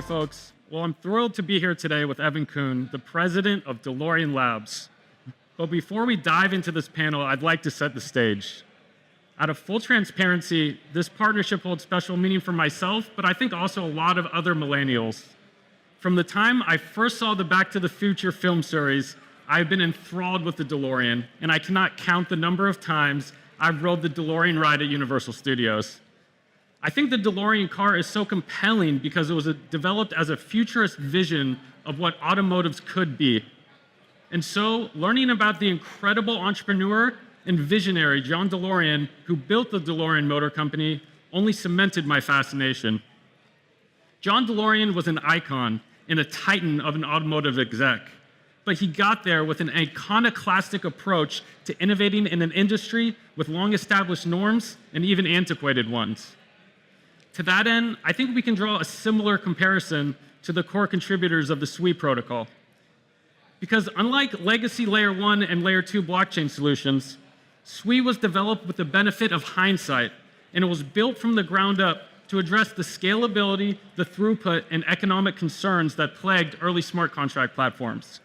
right, folks. Well, I'm thrilled to be here today with Evan Kuhn, the president of DeLorean Labs. But before we dive into this panel, I'd like to set the stage. Out of full transparency, this partnership holds special meaning for myself, but I think also a lot of other millennials. From the time I first saw the Back to the Future film series, I've been enthralled with the DeLorean, and I cannot count the number of times I've rode the DeLorean ride at Universal Studios. I think the DeLorean car is so compelling because it was developed as a futurist vision of what automotives could be. And so, learning about the incredible entrepreneur and visionary John DeLorean, who built the DeLorean Motor Company, only cemented my fascination. John DeLorean was an icon and a titan of an automotive exec, but he got there with an iconoclastic approach to innovating in an industry with long-established norms and even antiquated ones. To that end, I think we can draw a similar comparison to the core contributors of the SWI protocol. Because unlike legacy Layer 1 and Layer 2 blockchain solutions, SWI was developed with the benefit of hindsight, and it was built from the ground up to address the scalability, the throughput, and economic concerns that plagued early smart contract platforms.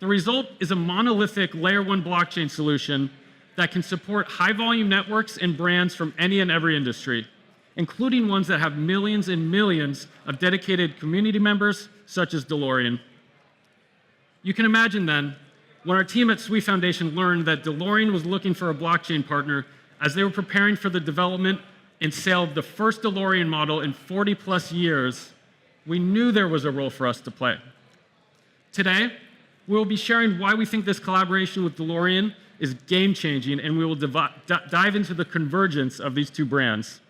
The result is a monolithic Layer 1 blockchain solution that can support high-volume networks and brands from any and every industry, including ones that have millions and millions of dedicated community members, such as DeLorean. You can imagine then, when our team at SWI Foundation learned that DeLorean was looking for a blockchain partner as they were preparing for the development and sale of the first DeLorean model in 40+ years, we knew there was a role for us to play. Today, we will be sharing why we think this collaboration with DeLorean is game-changing, and we will dive into the convergence of these two brands.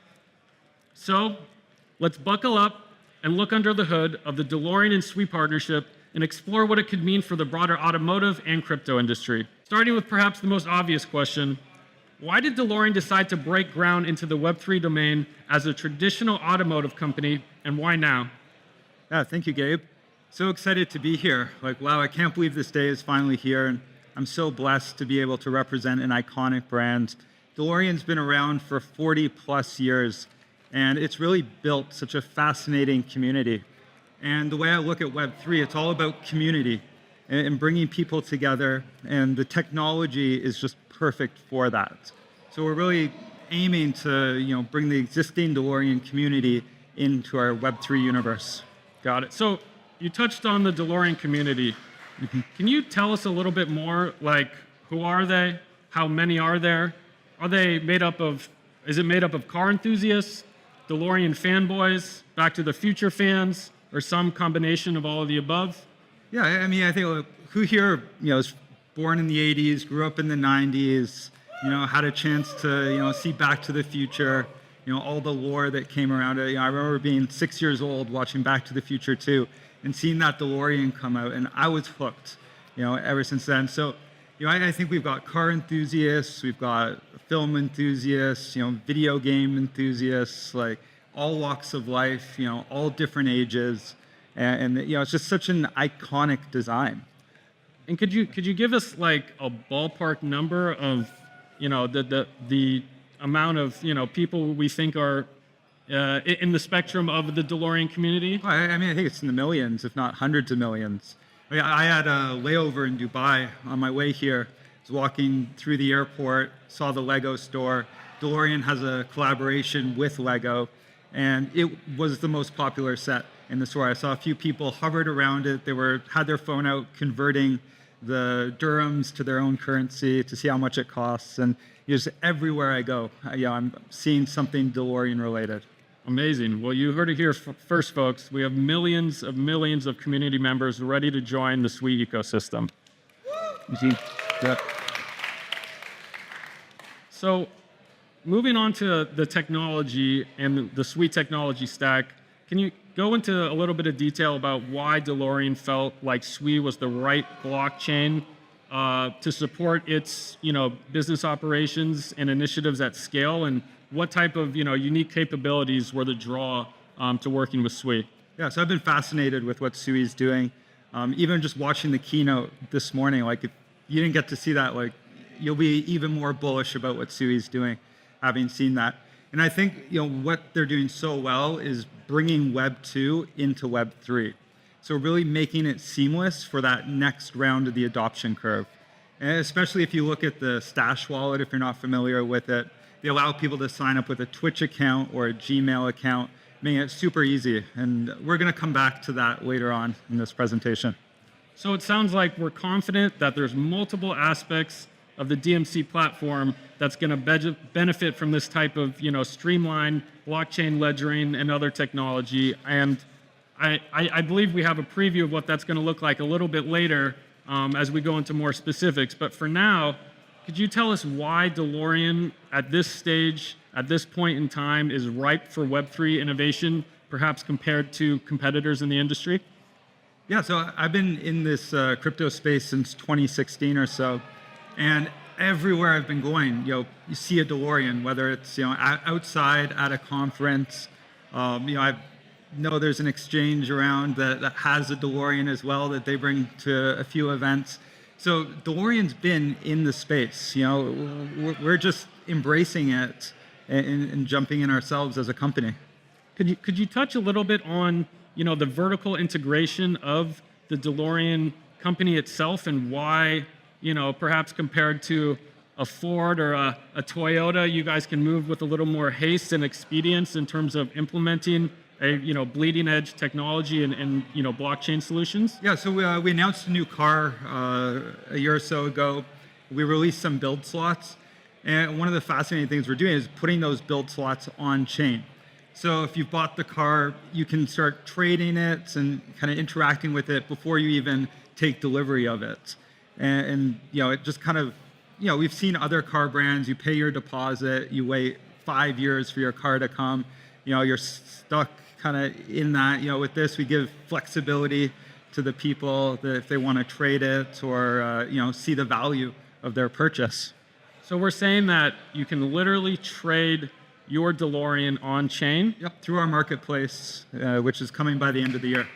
So, let's buckle up and look under the hood of the DeLorean and SWI partnership and explore what it could mean for the broader automotive and crypto industry. Starting with perhaps the most obvious question, why did DeLorean decide to break ground into the Web3 domain as a traditional automotive company, and why now? Yeah, thank you, Gabe. So excited to be here. Wow, I can't believe this day is finally here, and I'm so blessed to be able to represent an iconic brand. DeLorean's been around for 40+ years, and it's really built such a fascinating community. And the way I look at Web3, it's all about community and bringing people together, and the technology is just perfect for that. So we're really aiming to bring the existing DeLorean community into our Web3 universe. Got it. So you touched on the DeLorean community. Can you tell us a little bit more, like who are they? How many are there? Are they made up of, is it made up of car enthusiasts, DeLorean fanboys, Back to the Future fans, or some combination of all of the above? Yeah, I mean, I think who here, was born in the 80s, grew up in the 90s, had a chance to, see Back to the Future, all the lore that came around it. I remember being 6 years old watching Back to the Future 2 and seeing that DeLorean come out, and I was hooked, ever since then. So, I think we've got car enthusiasts, we've got film enthusiasts, video game enthusiasts, like all walks of life, all different ages, and it's just such an iconic design. And could you give us like a ballpark number of, the amount of people we think are in the spectrum of the DeLorean community? I mean, I think it's in the millions, if not hundreds of millions. I had a layover in Dubai on my way here. I was walking through the airport, saw the Lego store. DeLorean has a collaboration with Lego, and it was the most popular set in the store. I saw a few people hovered around it. They had their phone out converting the dirhams to their own currency to see how much it costs. And just everywhere I go, I'm seeing something DeLorean related. Amazing. Well, you heard it here first, folks. We have millions of community members ready to join the SWI ecosystem. Yeah. So, moving on to the technology and the SWI technology stack, can you go into a little bit of detail about why DeLorean felt like SWI was the right blockchain to support its business operations and initiatives at scale, and what type of unique capabilities were the draw to working with SWI? Yeah, so I've been fascinated with what SWI is doing. Even just watching the keynote this morning, if you didn't get to see that, you'll be even more bullish about what SWI is doing, having seen that. And I think what they're doing so well is bringing Web 2 into Web 3. So really making it seamless for that next round of the adoption curve. And especially if you look at the Stash wallet, if you're not familiar with it, they allow people to sign up with a Twitch account or a Gmail account, making it super easy. And we're going to come back to that later on in this presentation. So it sounds like we're confident that there's multiple aspects of the DMC platform that's going to benefit from this type of streamlined blockchain ledgering and other technology. And I believe we have a preview of what that's going to look like a little bit later as we go into more specifics. But for now, could you tell us why DeLorean at this stage, at this point in time, is ripe for Web3 innovation, perhaps compared to competitors in the industry? Yeah, so I've been in this crypto space since 2016 or so. And everywhere I've been going, you see a DeLorean, whether it's outside at a conference. I know there's an exchange around that has a DeLorean as well that they bring to a few events. So DeLorean's been in the space. We're just embracing it and jumping in ourselves as a company. Could you touch a little bit on the vertical integration of the DeLorean company itself and why? Perhaps compared to a Ford or a Toyota, you guys can move with a little more haste and expedience in terms of implementing a bleeding edge technology and blockchain solutions. Yeah, so we announced a new car a year or so ago. We released some build slots, and one of the fascinating things we're doing is putting those build slots on chain. So if you've bought the car, you can start trading it and kind of interacting with it before you even take delivery of it. And it just kind of, we've seen other car brands, you pay your deposit, you wait 5 years for your car to come, you're stuck kind of in that. With this, we give flexibility to the people that if they want to trade it or, see the value of their purchase. So we're saying that you can literally trade your DeLorean on chain? Yep, through our marketplace, which is coming by the end of the year.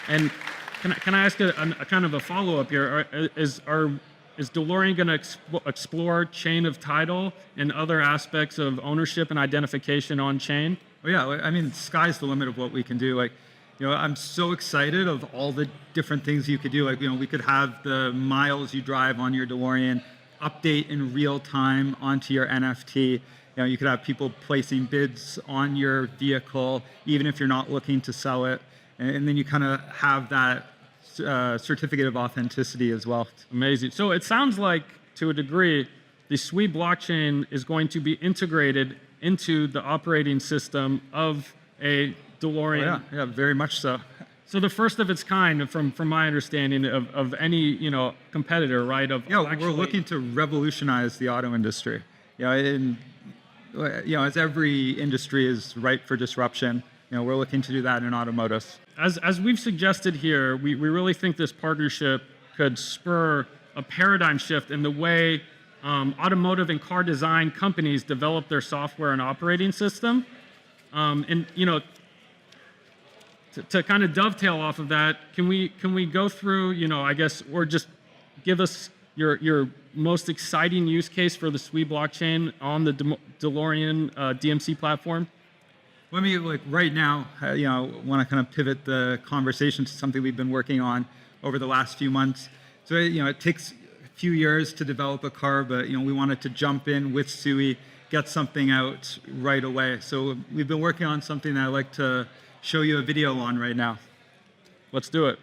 And can I ask a kind of a follow-up here? Is DeLorean going to explore chain of title and other aspects of ownership and identification on chain? Oh yeah, I mean, sky's the limit of what we can do. I'm so excited of all the different things you could do. We could have the miles you drive on your DeLorean update in real time onto your NFT. You could have people placing bids on your vehicle, even if you're not looking to sell it. And then you kind of have that certificate of authenticity as well. Amazing. So it sounds like, to a degree, the SWI blockchain is going to be integrated into the operating system of a DeLorean. Oh, yeah, very much so. So the first of its kind, from my understanding, of any competitor, right? We're looking to revolutionize the auto industry. As every industry is ripe for disruption, we're looking to do that in automotive. As we've suggested here, we really think this partnership could spur a paradigm shift in the way automotive and car design companies develop their software and operating system. To kind of dovetail off of that, can we go through, I guess, or just give us your most exciting use case for the SWI blockchain on the DeLorean DMC platform? Let me, right now, want to kind of pivot the conversation to something we've been working on over the last few months. So, it takes a few years to develop a car, but, we wanted to jump in with SWI, get something out right away. So we've been working on something that I'd like to show you a video on right now. Let's do it.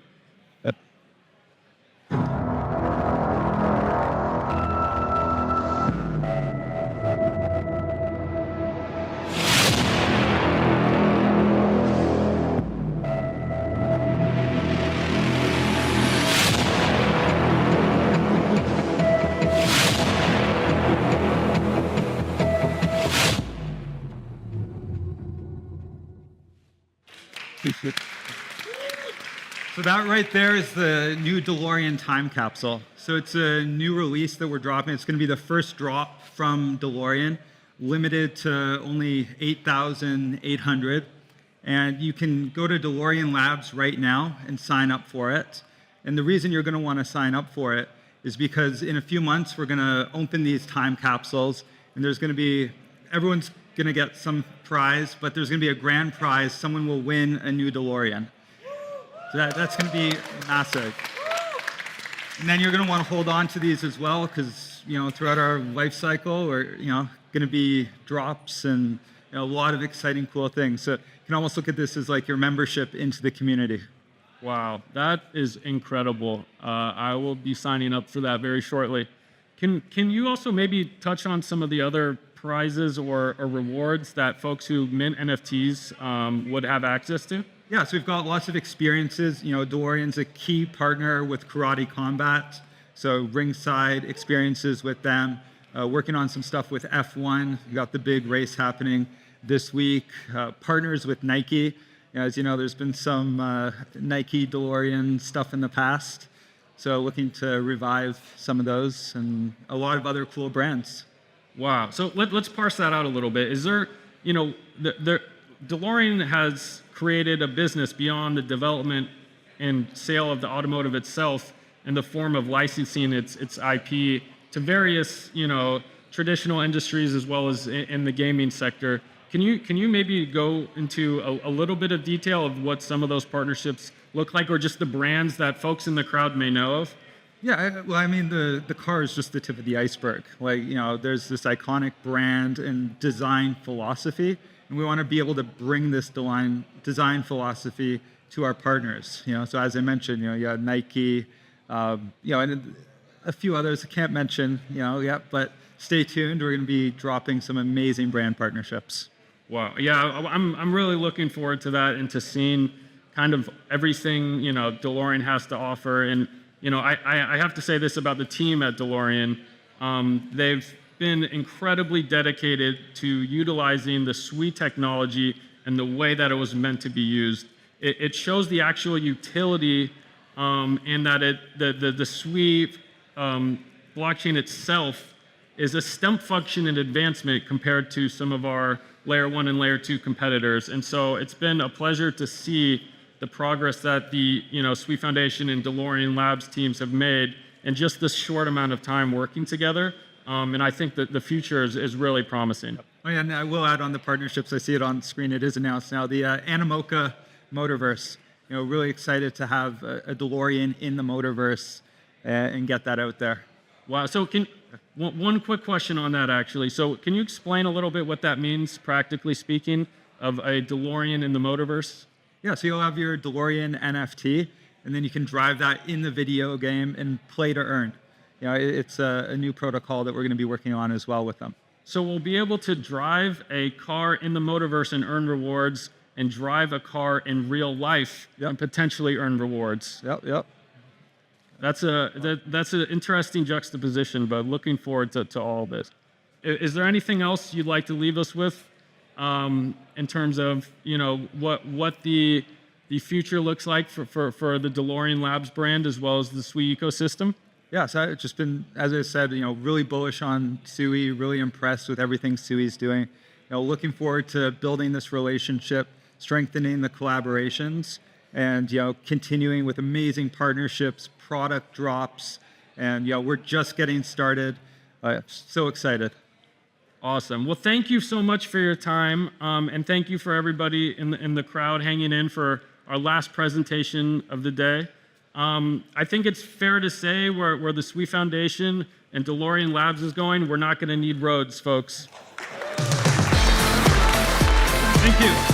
So that right there is the new DeLorean time capsule. So it's a new release that we're dropping. It's going to be the first drop from DeLorean, limited to only 8,800. And you can go to DeLorean Labs right now and sign up for it. And the reason you're going to want to sign up for it is because in a few months, we're going to open these time capsules and everyone's going to get some prize, but there's going to be a grand prize. Someone will win a new DeLorean. So that's going to be massive. And then you're going to want to hold on to these as well, because throughout our life cycle, we're going to be drops and a lot of exciting, cool things. So you can almost look at this as like your membership into the community. Wow, that is incredible. I will be signing up for that very shortly. Can you also maybe touch on some of the other prizes or rewards that folks who mint NFTs would have access to? Yeah, so we've got lots of experiences. DeLorean's a key partner with Karate Combat, so ringside experiences with them. Working on some stuff with F1. We've got the big race happening this week. Partners with Nike. As you know, there's been some Nike DeLorean stuff in the past. So looking to revive some of those and a lot of other cool brands. Wow. So let's parse that out a little bit. Is there, DeLorean has created a business beyond the development and sale of the automotive itself in the form of licensing its IP to various, traditional industries as well as in the gaming sector. Can you maybe go into a little bit of detail of what some of those partnerships look like, or just the brands that folks in the crowd may know of? Yeah, the car is just the tip of the iceberg. There's this iconic brand and design philosophy, and we want to be able to bring this design philosophy to our partners. So as I mentioned, you have Nike, and a few others I can't mention, but stay tuned. We're going to be dropping some amazing brand partnerships. Wow. Yeah, I'm really looking forward to that and to seeing kind of everything, DeLorean has to offer. And, I have to say this about the team at DeLorean. They've been incredibly dedicated to utilizing the SWE technology and the way that it was meant to be used. It shows the actual utility and that the SWE blockchain itself is a step function in advancement compared to some of our layer 1 and layer 2 competitors. And so it's been a pleasure to see the progress that the SWE Foundation and DeLorean Labs teams have made in just this short amount of time working together. And I think that the future is really promising. Oh, yeah, and I will add on the partnerships. I see it on screen. It is announced now. The Animoca Motorverse. Really excited to have a DeLorean in the Motorverse and get that out there. Wow. So one quick question on that, actually. So can you explain a little bit what that means, practically speaking, of a DeLorean in the Motorverse? Yeah, so you'll have your DeLorean NFT, and then you can drive that in the video game and play to earn. It's a new protocol that we're going to be working on as well with them. So we'll be able to drive a car in the Motorverse and earn rewards, and drive a car in real life and potentially earn rewards. Yep. That's an interesting juxtaposition, but looking forward to all of this. Is there anything else you'd like to leave us with in terms of what the future looks like for the DeLorean Labs brand as well as the SWE ecosystem? Yeah, so I've just been, as I said, really bullish on SUI, really impressed with everything SUI's doing. Looking forward to building this relationship, strengthening the collaborations, and continuing with amazing partnerships, product drops, and we're just getting started. So excited. Awesome. Well, thank you so much for your time, and thank you for everybody in the crowd hanging in for our last presentation of the day. I think it's fair to say where the SWE Foundation and DeLorean Labs is going, we're not going to need roads, folks. Thank you.